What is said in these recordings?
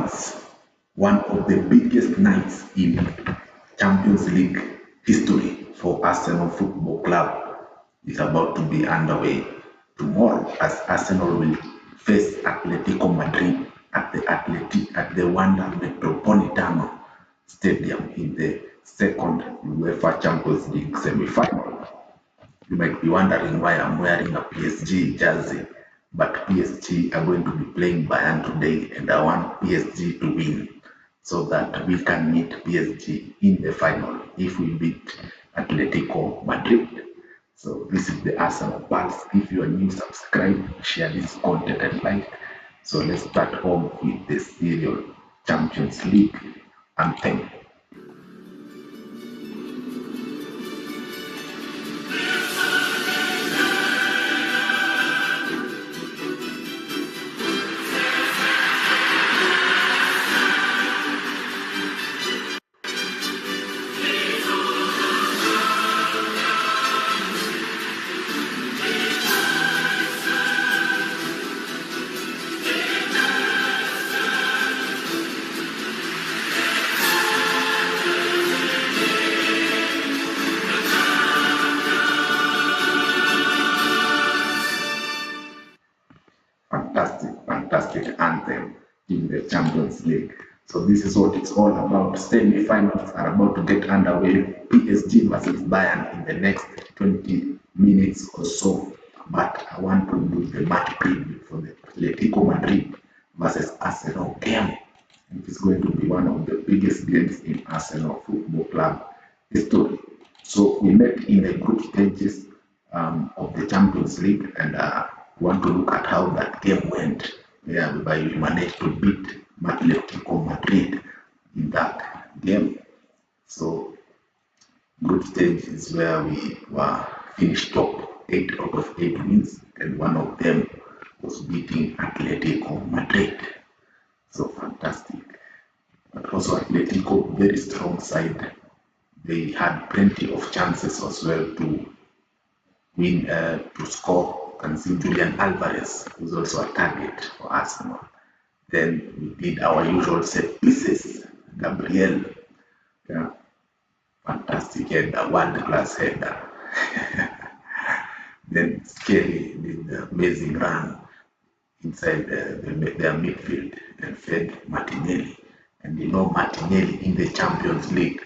finals, one of the biggest nights in Champions League history for Arsenal Football Club is about to be underway tomorrow as Arsenal will face Atletico Madrid at the Wanda Metropolitano Stadium in the second UEFA Champions League semi-final. You might be wondering why I'm wearing a PSG jersey, but PSG are going to be playing Bayern today, and I want PSG to win so that we can meet PSG in the final if we beat Atletico Madrid. So this is the Arsenal Pulse. If you are new, subscribe, share this content and like. So let's start home with the serial Champions League anthem. Fantastic anthem in the Champions League. So this is what it's all about. Semi-finals are about to get underway. PSG versus Bayern in the next 20 minutes or so. But I want to do the match preview for the Atlético Madrid versus Arsenal game. It is going to be one of the biggest games in Arsenal Football Club history. So we met in the group stages of the Champions League, and want to look at how that game went, whereby we managed to beat Atletico Madrid in that game. So group stage is where we were finished top 8 out of 8 wins, and one of them was beating Atletico Madrid. So fantastic. But also Atletico, very strong side. They had plenty of chances as well to win, to score. You can see Julian Alvarez, who's also a target for Arsenal. Then we did our usual set pieces. Gabriel, fantastic header, world-class header. Then Skelly did the amazing run inside their midfield and fed Martinelli. And you know Martinelli in the Champions League.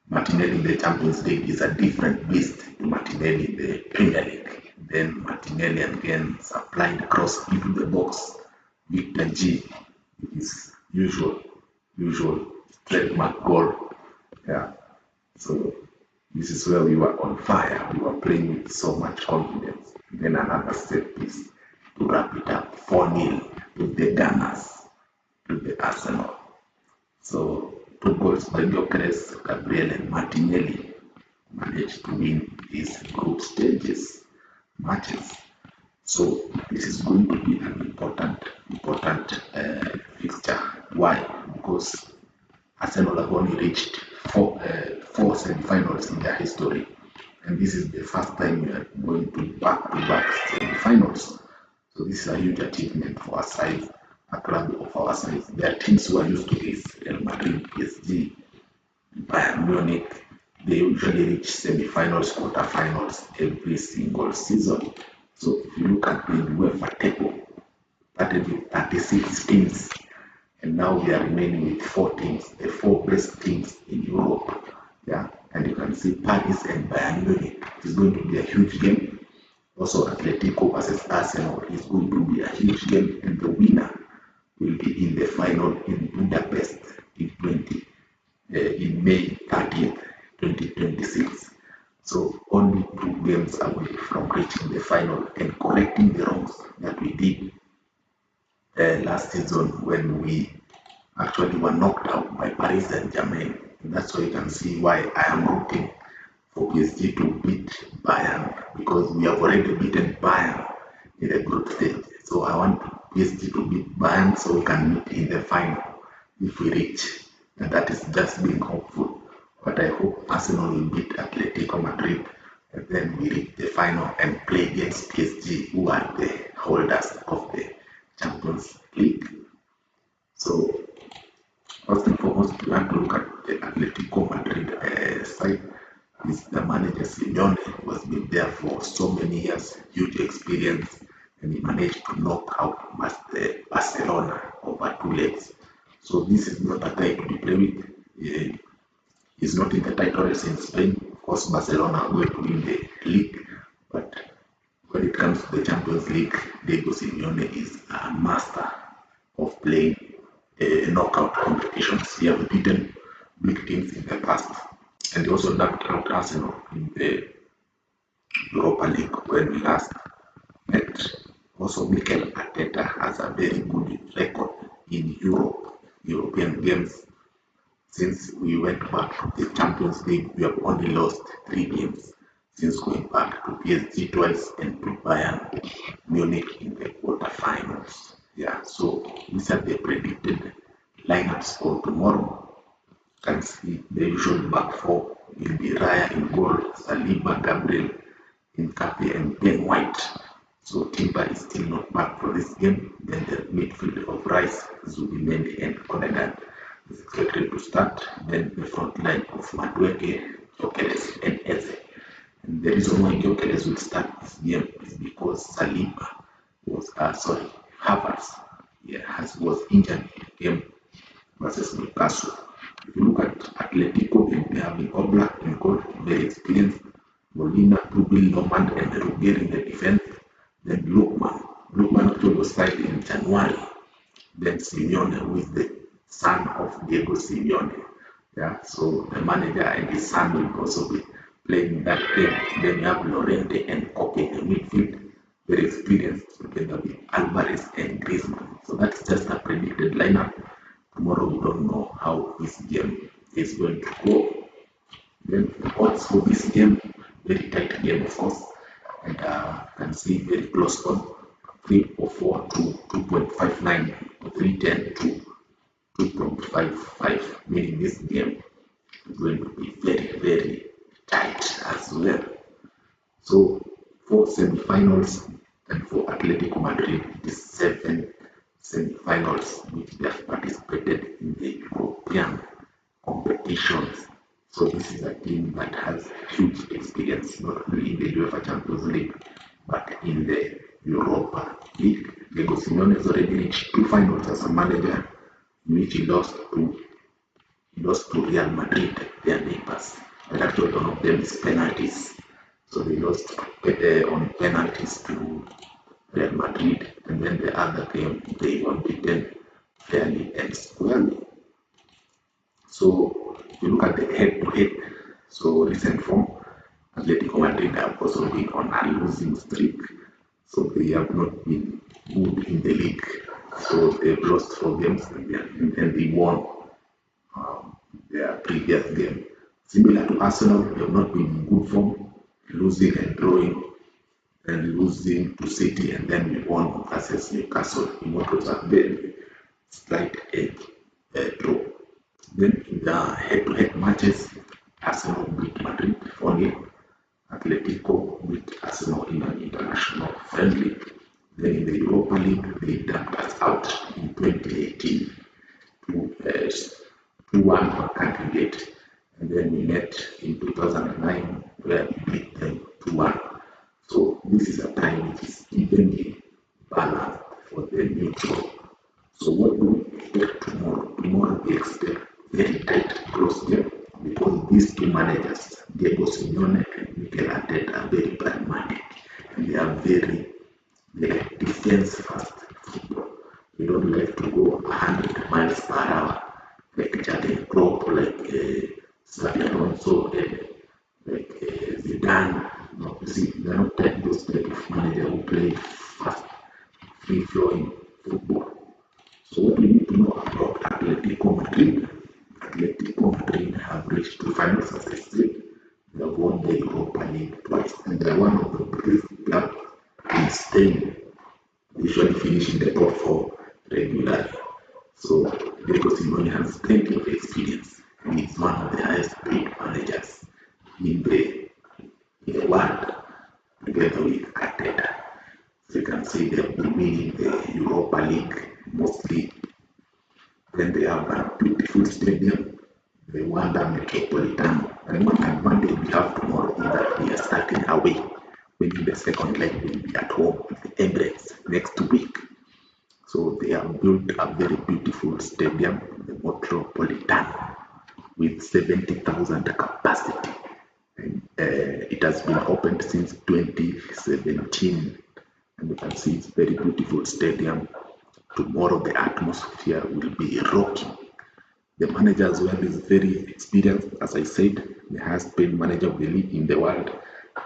Martinelli in the Champions League is a different beast to Martinelli in the Premier League. Then Martinelli again supplied cross into the box. Victor G, his usual trademark goal. So this is where we were on fire. We were playing with so much confidence. Then another set piece to wrap it up, 4-0 to the Gunners, to the Arsenal. So 2 goals by Gyökeres, Gabriel and Martinelli managed to win these group stages matches. So this is going to be an important fixture. Why? Because Arsenal have only reached four semi-finals in their history, and this is the first time we are going to back-to-back semi-finals. So this is a huge achievement for a club of our size. There are teams who are used to this: Real Madrid, PSG, Bayern Munich. They usually reach semi-finals, quarter-finals every single season. So if you look at the UEFA table, started with 36 teams, and now we are remaining with 4 teams, the 4 best teams in Europe. And you can see Paris and Bayern Munich. It's going to be a huge game. Also, Atletico versus Arsenal is going to be a huge game, and the winner will be in the final in Budapest in May 30th, 2026. So only 2 games away from reaching the final and correcting the wrongs that we did last season when we actually were knocked out by Paris Saint-Germain. And that's why you can see why I am rooting for PSG to beat Bayern, because we have already beaten Bayern in the group stage. So I want PSG to beat Bayern so we can meet in the final if we reach. And that is just being hopeful. But I hope Arsenal will beat Atletico Madrid, and then we reach the final and play against PSG, who are the holders of the Champions League. is the manager Simeone, who has been there for so many years, huge experience, and he managed to knock out Barcelona over 2 legs. So this is not a guy to be played with. He's not in the title race in Spain. Of course, Barcelona are going to win the league, but when it comes to the Champions League, Diego Simeone is a master of playing knockout competitions. He has beaten big teams in the past, and he also knocked out Arsenal in the Europa League when we last met. Also, Mikel Arteta has a very good record in European games. Since we went back to the Champions League, we have only lost 3 games since going back to PSG twice and to Bayern Munich in the quarterfinals. Yeah, so these are the predicted lineups for tomorrow. Can see the usual back four will be Raya in goal, Saliba, Gabriel, Mbappe, and Ben White. So Timber is still not back for this game. Then the midfield of Rice, Zubimendi, and Odegaard is expected to start. Then the front line of Madueke, Gyökeres, and Eze. And the reason why Gyökeres will start this game is because Saliba was, Havertz, was injured in the game versus Newcastle. If you look at Atletico, they have been Oblak in goal, very experienced. Molina, Rubil, Normand, and Ruggeri in the defense. Then Lookman actually was signed in January. Then Simeone, who is the son of Diego Simeone. Yeah, so the manager and his son will also be playing that game. Then you have Llorente and Koke in the midfield, very experienced, together with Alvarez and Griezmann. So that's just a predicted lineup. Tomorrow we don't know how this game is going to go. Then odds for this game, very tight game of course, and can see very close one, 304 to 2.59, 310 to 2.55, meaning this game is going to be very, very tight as well. So for semi-finals and for Atletico Madrid, it is 7 semi-finals which they have participated in the European competitions. So this is a team that has huge experience, not only in the UEFA Champions League, but in the Europa League. Diego Simeone has already reached 2 finals as a manager, in which he lost to Real Madrid, their neighbors. But actually one of them is penalties. So they lost on penalties to Real Madrid, and then the other game they were beaten fairly and squarely. So if you look at the head-to-head, so recent form, Atletico Madrid have also been on a losing streak, so they have not been good in the league. So they've lost 4 games and then they won their previous game. Similar to Arsenal, they have not been in good form, losing and drawing, and losing to City, and then we won versus Newcastle in what was a very slight draw. Then in the head-to-head matches, Arsenal beat Madrid 4-0. Atletico beat Arsenal in an international friendly. Then in the Europa League, they dumped us out in 2018 to 2-1 for candidate. And then we met in 2009 where we beat them 2-1. So this is a time which is evenly balanced for the neutral. So what do we expect tomorrow? Tomorrow we expect very tight close game because these 2 managers, Diego Simeone and Mikel Arteta, are very pragmatic and they are very defense first football. They don't like to go 100 miles per hour like Jurgen Klopp, like Xabi Alonso, and like Zidane. No, you see, they're not those type of manager who play fast, free-flowing football. So what we need to know about Atletico Madrid? Atletico Madrid have reached 2 finals as I said. They have won the Europa League twice, and they are one of the biggest clubs in Spain. They usually finish in the top 4 regularly. So Diego Simeone has plenty of experience, and he's one of the highest paid managers in the world, together with Arteta. So you can see they have been winning the Europa League mostly. Then they have a beautiful stadium, the Wanda Metropolitano. And one advantage we have tomorrow is that we are starting away, when the second leg will be at home with the Emirates next week. So they have built a very beautiful stadium, the Metropolitano, with 70,000 capacity. And it has been opened since 2017, and you can see it's very beautiful stadium. Tomorrow the atmosphere will be rocking. The manager as well is very experienced. As I said, the highest paid manager of the league in the world,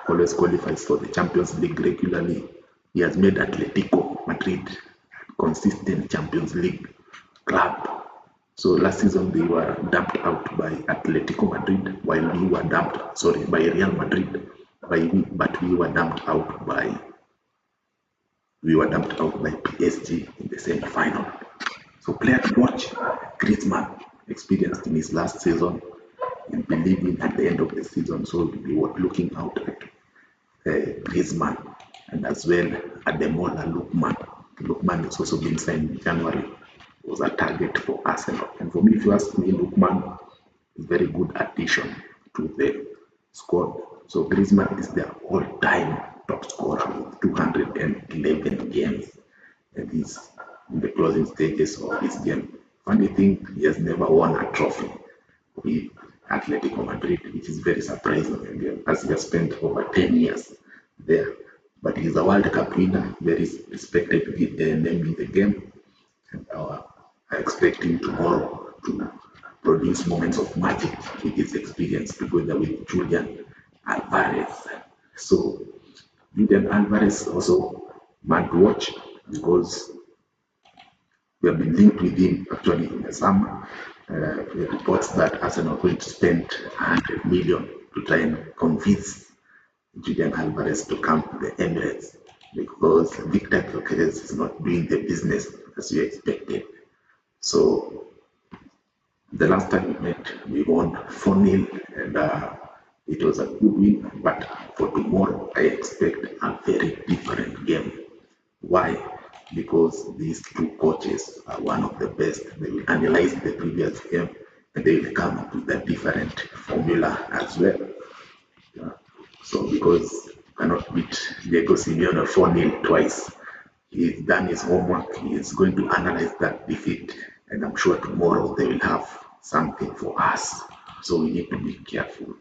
always qualifies for the Champions League regularly. He has made Atletico Madrid consistent Champions League club. So last season they were dumped out by Atletico Madrid, while we were dumped, sorry, by Real Madrid, but we were dumped out by PSG in the semi-final. So player to watch, Griezmann, experienced in his last season, and believing at the end of the season. So we were looking out at Griezmann, and as well Ademola Lookman. Lookman has also been signed in January. Was a target for Arsenal. And for me, if you ask me, Lookman is a very good addition to the squad. So Griezmann is their all-time top scorer with 211 games, and he's in the closing stages of his game. Funny thing, he has never won a trophy with Atletico Madrid, which is very surprising, as he has spent over 10 years there. But he's a World Cup winner, very respected name in the game, and I expect him tomorrow to produce moments of magic with his experience together with Julian Alvarez. So Julian Alvarez also man to watch, because we have been linked with him actually in the summer. The reports that Arsenal are going to spend 100 million to try and convince Julian Alvarez to come to the Emirates, because Victor Gyökeres is not doing the business as we expected. So the last time we met, we won 4-0, and it was a good win. But for tomorrow, I expect a very different game. Why? Because these two coaches are one of the best. They will analyze the previous game, and they will come up with a different formula as well. Yeah. So because you cannot beat Diego Simeone 4-0 twice, he's done his homework. He is going to analyze that defeat, and I'm sure tomorrow they will have something for us. So we need to be careful.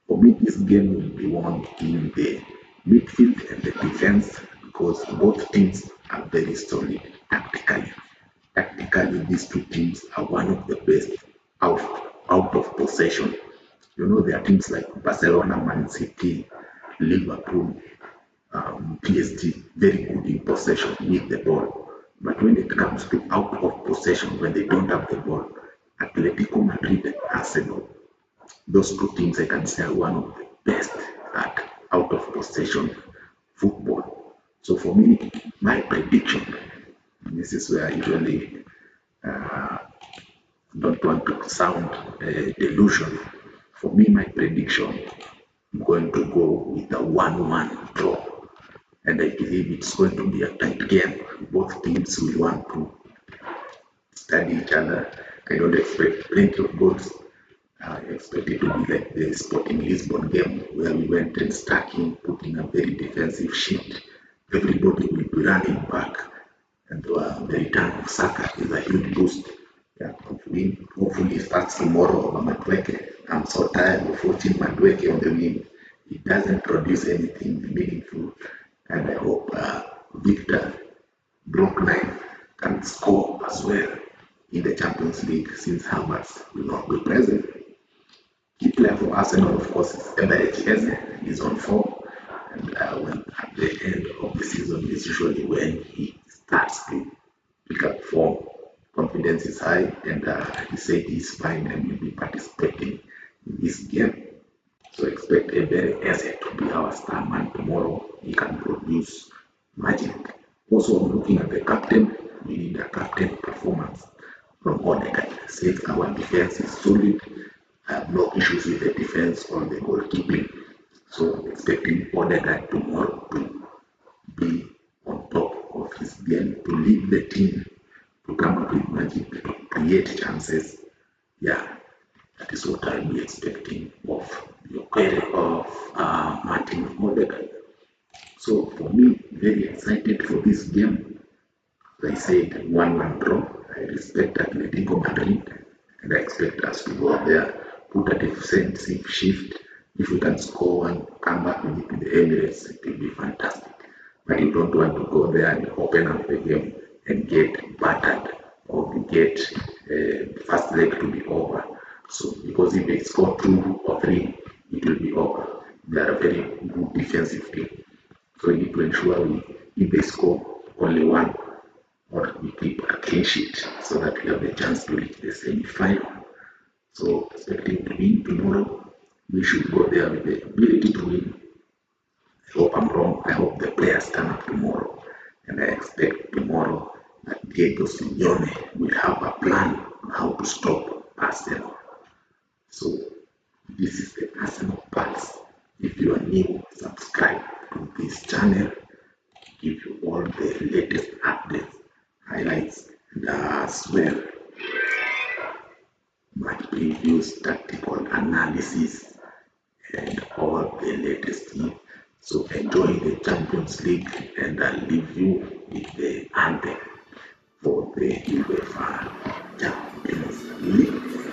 For me, this game will be won in the midfield and the defense, because both teams are very solid tactically. Tactically, these two teams are one of the best out of possession. You know, there are teams like Barcelona, Man City, Liverpool, PSG, very good in possession with the ball. But when it comes to out of possession, when they don't have the ball, Atletico Madrid and Arsenal, those two teams I can say are one of the best at out of possession football. So for me, my prediction, this is where I usually don't want to sound delusional. For me, my prediction, I'm going to go with a 1-1 draw. And I believe it's going to be a tight game. Both teams will want to study each other. I don't expect plenty of goals. I expect it to be like the Sporting Lisbon game, where we went and stuck in, putting a very defensive sheet. Everybody will be running back, and the return of Saka is a huge boost. Yeah, hopefully it starts tomorrow on Madueke. I'm so tired of watching Madueke on the wing. It doesn't produce anything meaningful, and I hope Victor Brook9 can score as well in the Champions League, since Havertz will not be present. Key player for Arsenal, of course, is Eze. He's on form, and when at the end of the season is usually when he starts to pick up form. Confidence is high, and he said he's fine and will be participating in this game. So expect Eze to be our star man tomorrow. He can produce magic. Also, looking at the captain, we need a captain performance from Odegaard. Since our defense is solid, I have no issues with the defense or the goalkeeping. So I'm expecting Odegaard tomorrow to be on top of his game, to lead the team, to come up with magic, to create chances. Yeah. That is what I'll be expecting of your query of Martin Odegaard. So for me, very excited for this game. As I said, 1-1 draw. I respect Atletico Madrid, and I expect us to go there, put a defensive shift. If we can score one, come back with it to the Emirates, it will be fantastic. But you don't want to go there and open up the game and get battered or get first leg to be over. So because if they score 2 or 3, it will be over. They are a very good defensive team. So we need to ensure if they score only 1, or we keep a clean sheet so that we have the chance to reach the semi-final. So expecting to win tomorrow, we should go there with the ability to win. I hope I'm wrong. I hope the players turn up tomorrow. And I expect tomorrow that Diego Simeone will have a plan on how to stop Arsenal. So this is the Arsenal Pulse. If you are new, subscribe to this channel. Give you all the latest updates, highlights, and as well match previews, tactical analysis, and all the latest news. So enjoy the Champions League, and I'll leave you with the anthem for the UEFA Champions League.